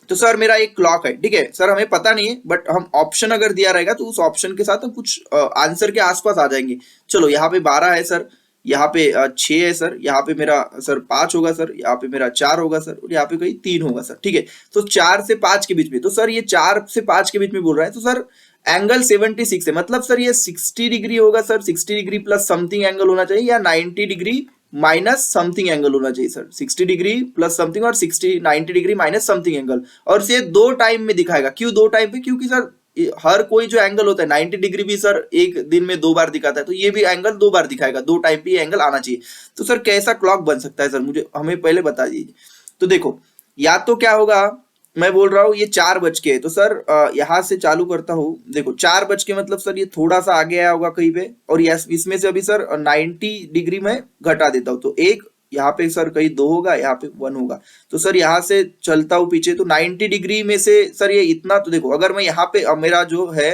तो सर मेरा एक क्लॉक है, ठीक है सर, हमें पता नहीं है बट हम ऑप्शन अगर दिया रहेगा तो उस ऑप्शन के साथ हम कुछ आंसर के आसपास आ जाएंगे। चलो यहाँ पे 12 है सर, यहाँ पे 6 है सर, यहाँ पे मेरा सर 5 होगा सर, यहाँ पे मेरा 4 होगा सर, और यहाँ पे कहीं 3 होगा सर। ठीक है, तो 4 से 5 के बीच में, तो सर ये 4 से 5 के बीच में बोल रहा है, तो सर एंगल 76 है, मतलब सर ये 60 डिग्री होगा sir, 60 degree plus something angle होना चाहिए, या 90 डिग्री माइनस समथिंग एंगल होना चाहिए सर। 60 डिग्री प्लस समथिंग और 90 डिग्री माइनस समथिंग एंगल। और ये 2 टाइम में दिखाएगा। क्यों 2 टाइम पे, क्योंकि सर हर कोई जो एंगल होता है 90 डिग्री भी सर एक दिन में 2 बार दिखाता है, तो ये भी एंगल 2 बार दिखाएगा, 2 टाइम पे एंगल आना चाहिए। तो सर कैसा क्लॉक बन सकता है सर, मुझे हमें पहले बता दीजिए। तो देखो या तो क्या होगा, मैं बोल रहा हूँ ये 4 बज के है, तो सर यहाँ से चालू करता हूँ। देखो 4 बज के मतलब सर ये थोड़ा सा आगे आया होगा कहीं पे, और इसमें से अभी सर 90 डिग्री में घटा देता हूँ, तो एक यहाँ पे सर कहीं 2 होगा, यहाँ पे 1 होगा। तो सर यहाँ से चलता हूँ पीछे, तो 90 डिग्री में से सर ये इतना, तो देखो अगर मैं यहाँ पे मेरा जो है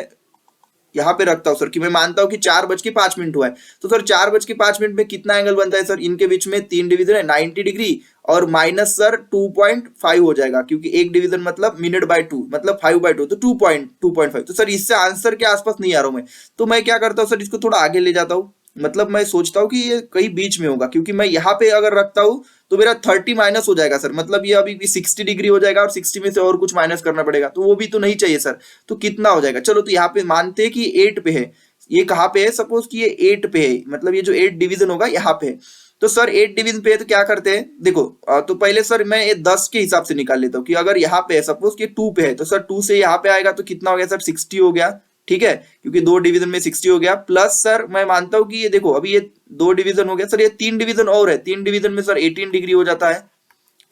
यहाँ पे रखता हूँ सर कि मैं मानता हूँ कि 4:05 हुआ है, तो सर 4:05 में कितना एंगल बनता है सर, इनके बीच में 3 डिवीजन है 90 डिग्री और माइनस सर 2.5 हो जाएगा, क्योंकि एक डिवीजन मतलब मिनट बाय 2 मतलब 5/2, तो 2.5। तो सर इससे आंसर के आसपास नहीं आ रहा हूं मैं, तो मैं क्या करता हूँ सर, इसको थोड़ा आगे ले जाता हूँ, मतलब मैं सोचता हूँ कि ये कहीं बीच में होगा, क्योंकि मैं यहाँ पे अगर रखता हूँ तो मेरा 30 माइनस हो जाएगा सर, मतलब ये अभी भी 60 डिग्री हो जाएगा और 60 में से और कुछ माइनस करना पड़ेगा, तो वो भी तो नहीं चाहिए सर। तो कितना हो जाएगा, चलो तो यहाँ पे मानते हैं कि 8 पे है, ये कहाँ पे है, सपोज कि ये 8 पे है, मतलब ये जो 8 डिवीजन होगा यहाँ पे है। तो सर 8 डिवीजन पे है तो क्या करते हैं, देखो तो पहले सर मैं ये 10 के हिसाब से निकाल लेता हूँ कि अगर यहाँ पे है, सपोज कि 2 पे है, तो सर 2 से यहाँ पे आएगा तो कितना हो गया सर, 60 हो गया, ठीक है, क्योंकि 2 डिवीजन में 60 हो गया, प्लस सर मैं मानता हूं कि ये देखो अभी ये 2 डिवीजन हो गया सर, ये 3 डिवीजन और है, 3 डिवीजन में सर 18 डिग्री हो जाता है,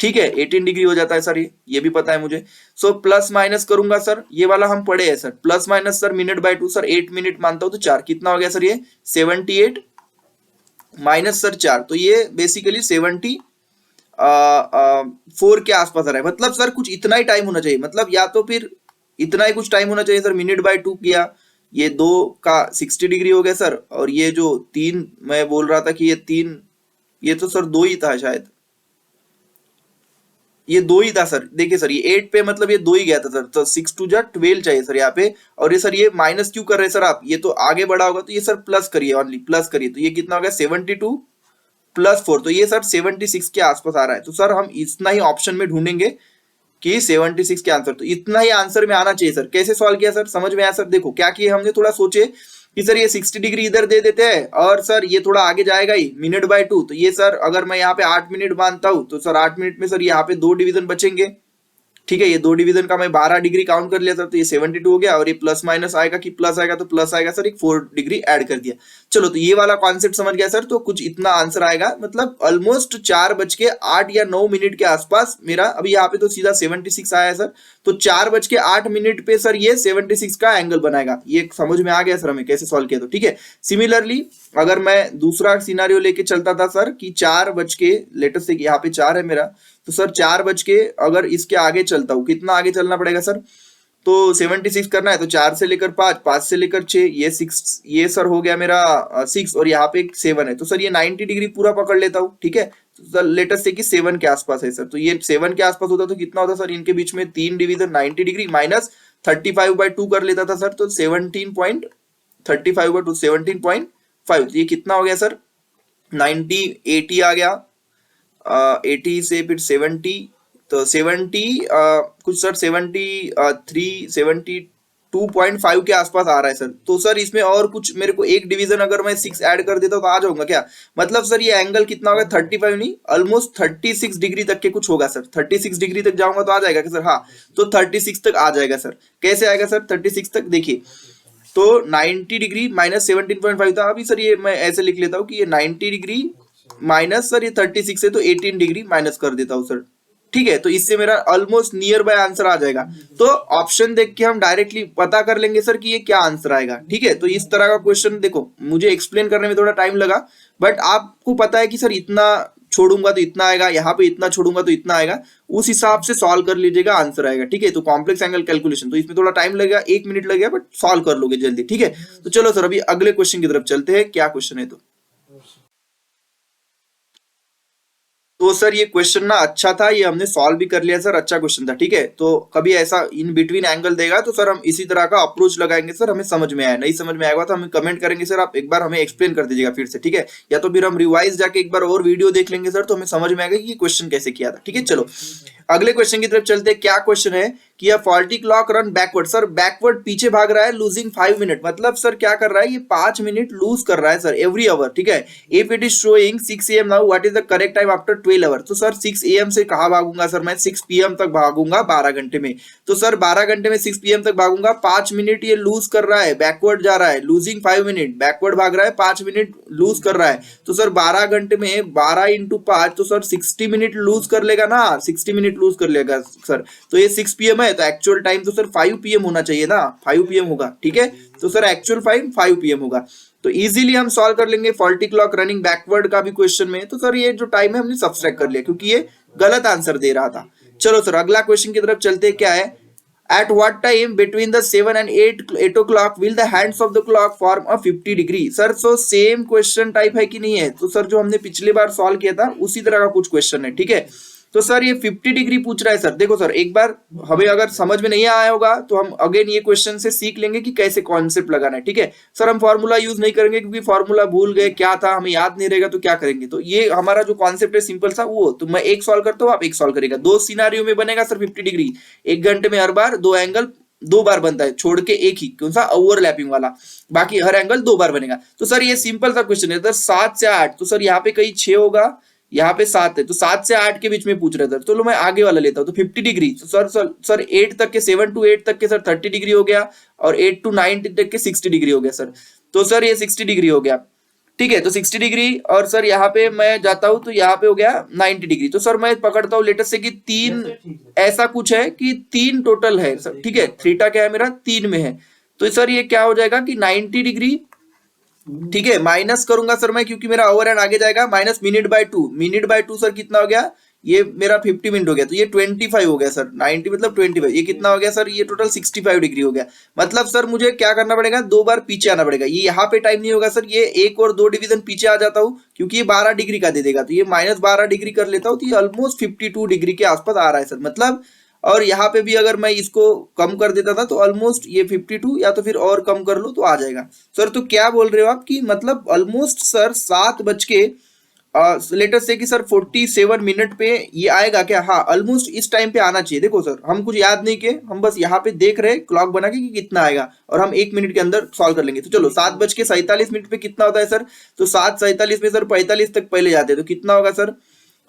ठीक है 18 डिग्री हो जाता है सर, ये भी पता है मुझे। सो प्लस माइनस करूंगा सर, ये वाला हम पढ़े हैं सर, plus minus sir minute by 2 sir 8 minute मानता हूं तो 4, कितना हो गया सर ये 78 माइनस सर 4, तो ये बेसिकली 74 के आसपास आ रहा है, मतलब सर कुछ इतना ही टाइम होना चाहिए, मतलब या तो फिर इतना ही कुछ टाइम होना चाहिए सर, मिनट बाय 2 किया, ये 2 का 60 डिग्री हो गया सर, और ये जो 3 मैं बोल रहा था कि ये 3, ये तो सर 2 ही था शायद, ये 2 ही था सर, देखिए सर ये 8 पे मतलब ये 2 ही गया था सर, तो 6 2 जा 12 चाहिए सर यहाँ पे, और ये सर ये माइनस क्यों कर रहे हैं सर आप, ये तो आगे बढ़ा होगा, तो ये सर प्लस करिए, ओनली प्लस करिए, तो ये कितना हो गया 72 प्लस 4, तो ये सर 76 के आसपास आ रहा है, तो सर हम इतना ही ऑप्शन में ढूंढेंगे कि 76 के आंसर, तो इतना ही आंसर में आना चाहिए सर। कैसे सॉल्व किया सर, समझ में आया सर, देखो क्या किया हमने, थोड़ा सोचे कि सर ये 60 डिग्री इधर दे देते हैं और सर ये थोड़ा आगे जाएगा ही मिनट बाय 2, तो ये सर अगर मैं यहाँ पे 8 मिनट मानता हूँ तो सर 8 मिनट में सर यहाँ पे 2 डिवीजन बचेंगे, ठीक है, ये 2 डिवीजन का मैं 12 डिग्री काउंट कर लिया सर, तो ये 72 हो गया, और ये प्लस माइनस आएगा कि प्लस आएगा, तो प्लस आएगा सर, एक 4 डिग्री ऐड कर दिया। चलो तो ये वाला कॉन्सेप्ट समझ गया सर, तो कुछ इतना आंसर आएगा, मतलब ऑलमोस्ट 4:08 या 9 मिनट के आसपास मेरा, अभी यहाँ पे तो सीधा 76 आया है सर, तो 4:08 पे सर ये 76 का एंगल बनाएगा, ये समझ में आ गया सर हमें कैसे सॉल्व किया, तो ठीक है। सिमिलरली अगर मैं दूसरा सिनारियो लेके चलता था सर कि 4 लेटेस्ट से यहाँ पे 4 है मेरा, तो सर 4 अगर इसके आगे चलता हूँ, कितना आगे चलना पड़ेगा सर, तो 76 करना है तो 4 से लेकर 5, 5 से लेकर 6, ये 6, ये सर हो गया मेरा 6, और यहाँ पे 7 है, तो सर ये 90 डिग्री पूरा पकड़ लेता हूँ, ठीक है, तो सर लेटेस्ट से कि 7 के आसपास है सर, तो ये 7 के आसपास होता तो कितना होता सर, इनके बीच में 3 डिवीजन 90 डिग्री माइनस 35/2 कर लेता था सर, तो 17.35/2 17.5, तो ये कितना हो गया सर 90 80 आ गया, 80 से फिर 70, तो 70 कुछ सर 73 72.5 के आसपास आ रहा है सर, तो सर इसमें और कुछ मेरे को एक डिवीजन अगर मैं 6 ऐड कर देता हूँ तो आ जाऊंगा क्या, मतलब सर ये एंगल कितना होगा 35 नहीं ऑलमोस्ट 36 डिग्री तक के कुछ होगा सर, 36 डिग्री तक जाऊंगा तो आ जाएगा क्या सर, हाँ तो 36 तक आ जाएगा सर, कैसे आएगा सर 36 तक, देखिए तो 90 डिग्री माइनस 17.5 था, अभी सर ये मैं ऐसे लिख लेता हूँ कि ये 90 डिग्री माइनस सर ये 36 है तो 18 डिग्री माइनस कर देता हूँ सर, ठीक है, तो इससे मेरा ऑलमोस्ट नियर बाय आंसर आ जाएगा, तो ऑप्शन देख के हम डायरेक्टली पता कर लेंगे सर कि ये क्या आंसर आएगा, ठीक है। तो इस तरह का क्वेश्चन देखो मुझे एक्सप्लेन करने में थोड़ा टाइम लगा, बट आपको पता है कि सर इतना छोड़ूंगा तो इतना आएगा, यहाँ पे इतना छोड़ूंगा तो इतना आएगा, उस हिसाब से सॉल्व कर लीजिएगा, आंसर आएगा, ठीक है। तो कॉम्प्लेक्स एंगल कैलकुलेशन तो इसमें थोड़ा टाइम लगेगा, 1 मिनट लगेगा, बट सॉल्व कर लोगे जल्दी, ठीक है। तो चलो सर अभी अगले क्वेश्चन की तरफ चलते हैं, क्या क्वेश्चन है तो सर ये क्वेश्चन ना अच्छा था, ये हमने सॉल्व भी कर लिया सर, अच्छा क्वेश्चन था, ठीक है। तो कभी ऐसा इन बिटवीन एंगल देगा तो सर हम इसी तरह का अप्रोच लगाएंगे सर, हमें समझ में आया, नहीं समझ में आएगा तो हमें कमेंट करेंगे सर, आप एक बार हमें एक्सप्लेन कर दीजिएगा फिर से, ठीक है, या तो फिर हम रिवाइज जाके एक बार और वीडियो देख लेंगे सर, तो हमें समझ में आएगा कि ये क्वेश्चन कैसे किया था, ठीक है। चलो अगले क्वेश्चन की तरफ चलते हैं, क्या क्वेश्चन है कि a faulty clock run backward, sir backward पीछे भाग रहा है लूजिंग 5 मिनट, मतलब सर क्या कर रहा है ये 5 मिनट लूज कर रहा है सर एवरी आवर, ठीक है। If it is showing 6 AM now what is the correct time after 12 hour, तो सर 6 AM से कहां भागूंगा सर मैं, 6 PM तक भागूंगा 12 घंटे में, तो सर 12 घंटे में 6 PM तक भागूंगा, 5 मिनट ये लूज कर रहा है, बैकवर्ड जा रहा है, लूजिंग 5 मिनट, बैकवर्ड भाग रहा है 5 मिनट लूज कर रहा है, तो सर 12 घंटे में 12 × 5 तो सर 60 मिनट लूज कर लेगा ना, 60 मिनट लूज कर लेगा सर, तो ये 6 PM है तो एक्चुअल टाइम तो सर 5 PM होना चाहिए ना, 5 PM होगा, ठीक है, तो सर एक्चुअल 5 PM होगा, तो इजीली हम सॉल्व कर लेंगे फॉल्टी क्लॉक रनिंग बैकवर्ड का भी क्वेश्चन में, तो सर ये जो टाइम है हमने सब्सट्रैक्ट कर लिया क्योंकि ये गलत आंसर दे रहा था। चलो सर अगला क्वेश्चन की तरफ चलते हैं, क्या है At what time between the 7 and 8 o'clock will the hands of the clock form a 50 degree? Sir so same question type है कि नहीं है? तो सर जो हमने पिछली बार सॉल्व किया था उसी तरह का कुछ क्वेश्चन है, ठीक है। तो सर ये 50 डिग्री पूछ रहा है सर। देखो सर, एक बार हमें अगर समझ में नहीं आया होगा तो हम अगेन ये क्वेश्चन से सीख लेंगे कि कैसे कॉन्सेप्ट लगाना है, ठीक है। सर हम फॉर्मूला यूज नहीं करेंगे क्योंकि फॉर्मूला भूल गए, क्या था हमें याद नहीं रहेगा तो क्या करेंगे। तो ये हमारा जो कॉन्सेप्ट है सिंपल सा वो, तो मैं एक सॉल्व करता हूँ, आप एक सॉल्व करेगा। दो सिनारियो में बनेगा सर 50 डिग्री। 1 घंटे में हर बार 2 एंगल 2 बार बनता है, छोड़ के एक ही, कौन सा, ओवरलैपिंग वाला। बाकी हर एंगल 2 बार बनेगा। तो सर ये सिंपल सा क्वेश्चन है। सर 7 से 8, तो सर यहाँ पे कहीं 6 होगा, यहाँ पे 7 है, तो 7 से 8 के बीच में पूछ रहा था। चलो मैं आगे वाला लेता हूँ। तो 50 डिग्री, तो सर 8 तक के 7 to 8 तक के सर 30 डिग्री हो गया, और 8 to 9 तक के 60 डिग्री हो गया सर। तो सर ये 60 डिग्री हो गया, ठीक है। तो 60 डिग्री, और सर यहाँ पे मैं जाता हूँ तो यहाँ पे हो गया 90 डिग्री। तो सर मैं पकड़ता हूँ लेटेस्ट से कि 3 ऐसा कुछ है कि 3 टोटल है सर, ठीक है। थीटा क्या है मेरा, 3 में है। तो सर ये क्या हो जाएगा कि 90 डिग्री, ठीक है, माइनस करूंगा सर मैं क्योंकि मेरा ओवर एंड आगे जाएगा, minus minute by 2। Minute by 2 sir कितना हो गया, ये मेरा 50 मिनट हो गया, तो ये 25 हो गया सर। 90 मतलब 25, ये कितना हो गया सर, ये टोटल 65 डिग्री हो गया। मतलब सर मुझे क्या करना पड़ेगा, 2 बार पीछे आना पड़ेगा। ये यहाँ पे टाइम नहीं होगा सर, ये 1 और 2 डिवीजन पीछे आ जाता हूँ क्योंकि ये 12 डिग्री का दे देगा। तो ये माइनस 12 डिग्री कर लेता हूँ, तो ये ऑलमोस्ट 52 डिग्री के आसपास आ रहा है सर। मतलब और यहाँ पे भी अगर मैं इसको कम कर देता था तो ऑलमोस्ट ये 52, या तो फिर और कम कर लो तो आ जाएगा सर। तो क्या बोल रहे हो आप कि मतलब ऑलमोस्ट सर 7 बज के लेटर से कि सर 47 मिनट पे ये आएगा क्या? हाँ, ऑलमोस्ट इस टाइम पे आना चाहिए। देखो सर, हम कुछ याद नहीं किए, हम बस यहाँ पे देख रहे क्लॉक बना के कि कितना आएगा, और हम 1 मिनट के अंदर सॉल्व कर लेंगे। तो चलो 7:47 पे कितना होता है सर, तो 7:47 में सर 45 तक पहले जाते हैं, तो कितना होगा सर?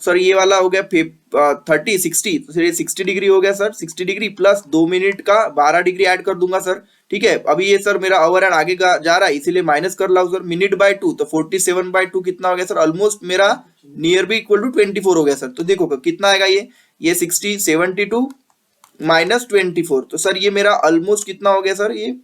सर ये वाला हो गया 60, तो ये 60 डिग्री हो गया सर। 60 डिग्री प्लस 2 मिनट का 12 डिग्री ऐड कर दूंगा सर, ठीक है। अभी ये सर मेरा ओवर एंड आगे जा रहा है, इसीलिए माइनस कर लाऊं सर। मिनट बाय 2, तो 47/2 कितना हो गया सर? ऑलमोस्ट मेरा नियर बी इक्वल टू 24 हो गया सर। तो देखो कितना आएगा ये 60, 72 माइनस 24, तो सर ये मेरा ऑलमोस्ट कितना हो गया सर, ये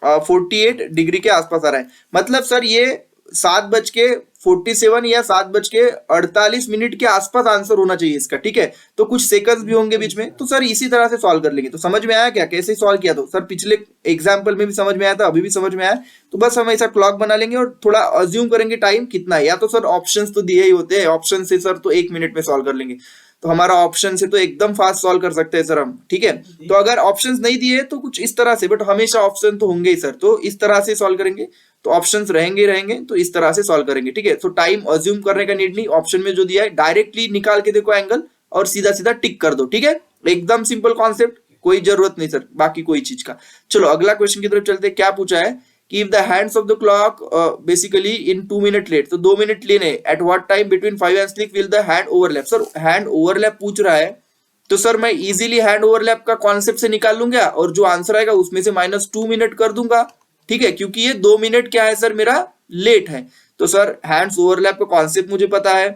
48 डिग्री के आसपास आ रहा है। मतलब सर ये 7:47 या 7:48 के आसपास आंसर होना चाहिए इसका, ठीक है। तो कुछ सेकंड्स भी होंगे बीच में, तो सर इसी तरह से सॉल्व कर लेंगे। तो समझ में आया क्या कैसे सॉल्व किया? तो सर पिछले एग्जाम्पल में भी समझ में आया था, अभी भी समझ में आया। तो बस हम ऐसा क्लॉक बना लेंगे और थोड़ा अज्यूम करेंगे टाइम कितना है। या तो सर ऑप्शंस तो दिए ही होते हैं, ऑप्शन से सर तो 1 मिनट में सॉल्व कर लेंगे। तो हमारा ऑप्शन से तो एकदम फास्ट सॉल्व कर सकते हैं सर हम, ठीक है। तो अगर ऑप्शंस नहीं दिए तो कुछ इस तरह से, बट हमेशा ऑप्शन तो होंगे ही सर, तो इस तरह से सॉल्व करेंगे। तो ऑप्शंस रहेंगे तो इस तरह से सॉल्व करेंगे, ठीक है। तो टाइम अज्यूम करने का नीड नहीं, ऑप्शन में जो दिया है डायरेक्टली निकाल के देखो एंगल और सीधा सीधा टिक कर दो, ठीक है। एकदम सिंपल कॉन्सेप्ट, कोई जरूरत नहीं सर बाकी कोई चीज का। चलो अगला क्वेश्चन की तरफ चलते हैं। क्या पूछा है कि if the hands of the clock basically in 2 minute late, तो 2 मिनट लेने, at what time between 5 and 6 will the hand overlap. Sir hand overlap पूछ रहा है, तो सर मैं इजीली हैंड ओवरलैप का कॉन्सेप्ट से निकाल लूंगा और जो आंसर आएगा उसमें से -2 मिनट कर दूंगा, ठीक है, क्योंकि ये 2 मिनट क्या है सर मेरा लेट है। तो सर हैंड्स ओवरलैप का कॉन्सेप्ट मुझे पता है,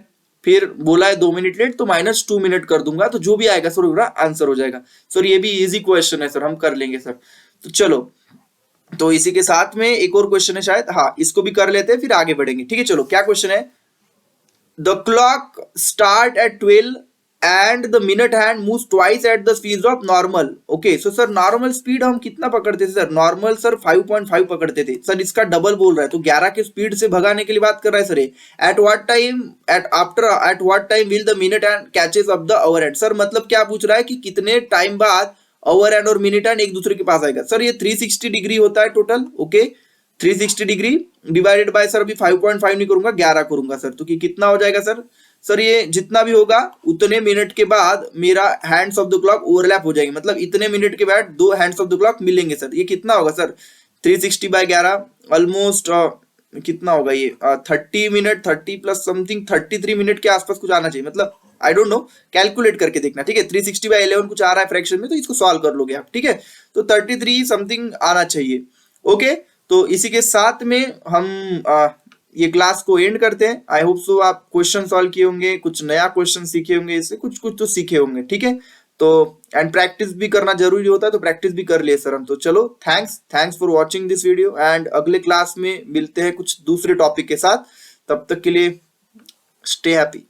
फिर बोला है 2 मिनट लेट, तो -2 मिनट कर दूंगा, तो जो भी आएगा सर पूरा आंसर हो जाएगा। सर ये भी इजी क्वेश्चन है सर, हम कर लेंगे सर। तो चलो, तो इसी के साथ में एक और क्वेश्चन है शायद, हाँ इसको भी कर लेते हैं फिर आगे बढ़ेंगे, ठीक है। चलो क्या क्वेश्चन है, the clock start at 12 and the minute hand moves twice at the speed of normal. Okay, so sir normal speed हम कितना पकड़ते थे सर? नॉर्मल सर 5.5 पकड़ते थे सर, इसका डबल बोल रहा है, तो 11 के स्पीड से भगाने के लिए बात कर रहा है sir. Eight what time will the minute hand catches of the over hand. Sir मतलब क्या पूछ रहा है कि कितने टाइम बाद ओवर हैंड और मिनट हैंड एक दूसरे के पास आएगा। सर ये 360 डिग्री होता है total, okay 360 degree divided by sir अभी 5.5 नहीं करूंगा, 11 करूंगा सर, तो कि कितना हो जाएगा सर? सर ये जितना भी होगा उतने मिनट के बाद मेरा hands of the clock overlap हो जाएंगे, मतलब इतने मिनट के बाद 2 हैंड्स ऑफ द क्लॉक मिलेंगे सर। ये कितना होगा सर? 360/11 ऑलमोस्ट कितना होगा ये 30 मिनट, 30 प्लस समथिंग 33 मिनट के आसपास कुछ आना चाहिए, मतलब आई डोंट नो, कैलकुलेट करके देखना, ठीक है। 360/11 कुछ आ रहा है फ्रैक्शन में, तो इसको सॉल्व कर लोगे आप, ठीक है। तो 33 समथिंग आना चाहिए, ओके। तो इसी के साथ में हम ये क्लास को एंड करते हैं। आई होप सो आप क्वेश्चन सॉल्व किए होंगे, कुछ नया क्वेश्चन सीखे होंगे, इससे कुछ तो सीखे होंगे, ठीक है। तो एंड प्रैक्टिस भी करना जरूरी होता है, तो प्रैक्टिस भी कर लिए सर हम। तो चलो thanks for watching this video, and अगले क्लास में मिलते हैं कुछ दूसरे टॉपिक के साथ। तब तक के लिए स्टे हैप्पी।